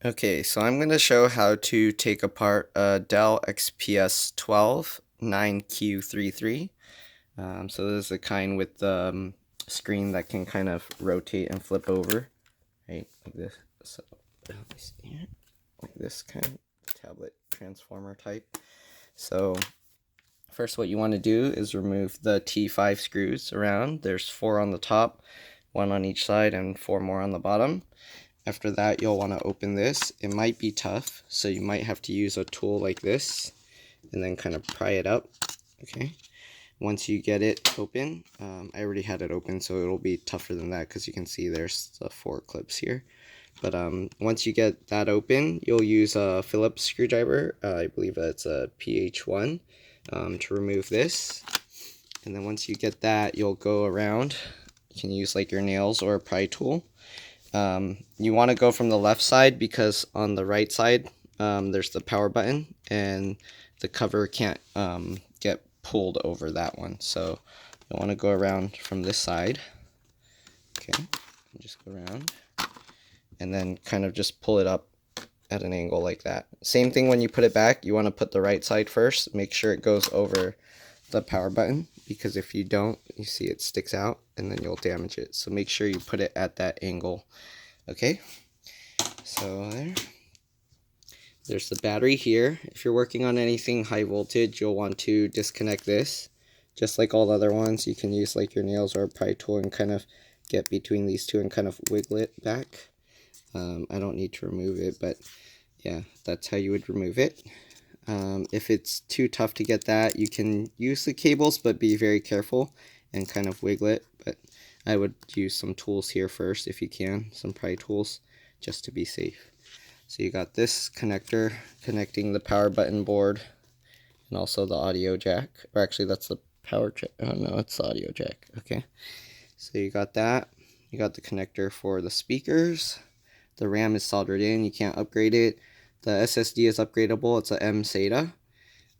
Okay, so I'm going to show how to take apart a Dell XPS 12 9Q33. So this is the kind with the screen that can kind of rotate and flip over, right, like this. So let me see here, like this kind of tablet transformer type. So first what you want to do is remove the T5 screws around. There's 4 on the top, 1 on each side, and 4 more on the bottom. After that, you'll want to open this. It might be tough, so you might have to use a tool like this and then kind of pry it up. Okay. Once you get it open, I already had it open, so it'll be tougher than that because you can see there's the 4 clips here. But once you get that open, you'll use a Phillips screwdriver. I believe that's a PH1 to remove this. And then once you get that, you'll go around. You can use like your nails or a pry tool. You want to go from the left side because on the right side there's the power button and the cover can't get pulled over that one, so you want to go around from this side. Okay, just go around and then kind of just pull it up at an angle like that. Same thing when you put it back, you want to put the right side first. Make sure it goes over the power button, because if you don't, you see it sticks out and then you'll damage it. So make sure you put it at that angle. Okay, so there's the battery here. If you're working on anything high voltage, you'll want to disconnect this. Just like all the other ones, you can use like your nails or a pry tool and kind of get between these two and kind of wiggle it back. I don't need to remove it, but yeah, that's how you would remove it. If it's too tough to get that, you can use the cables, but be very careful and kind of wiggle it. But I would use some tools here first if you can, some pry tools, just to be safe. So you got this connector connecting the power button board and also the audio jack. Or actually that's the power jack. Oh no, it's the audio jack. Okay. So you got that. You got the connector for the speakers. The RAM is soldered in, you can't upgrade it. The SSD is upgradable, it's a M SATA.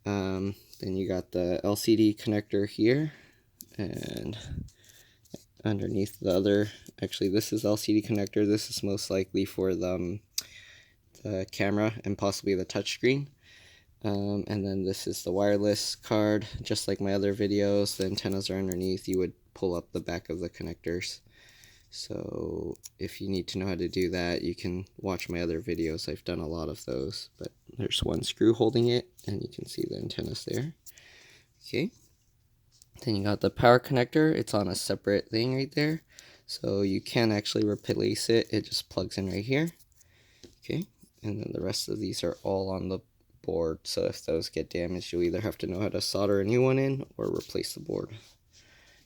Then you got the LCD connector here, and underneath the other, actually this is LCD connector, this is most likely for the camera and possibly the touchscreen. And then this is the wireless card, just like my other videos, the antennas are underneath. You would pull up the back of the connectors. So if you need to know how to do that, you can watch my other videos. I've done a lot of those, but there's one screw holding it and you can see the antennas there. Okay, then you got the power connector. It's on a separate thing right there, so you can actually replace it. It just plugs in right here. Okay, and then the rest of these are all on the board, so if those get damaged, you'll either have to know how to solder a new one in or replace the board.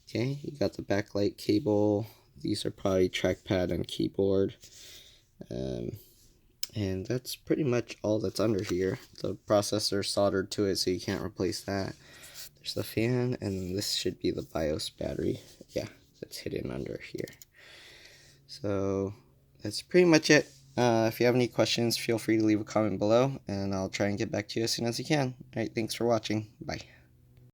Okay, you got the backlight cable. These are probably trackpad and keyboard. And that's pretty much all that's under here. The processor soldered to it, so you can't replace that. There's the fan, and this should be the BIOS battery. Yeah, that's hidden under here. So that's pretty much it. If you have any questions, feel free to leave a comment below, and I'll try and get back to you as soon as I can. Alright, thanks for watching. Bye.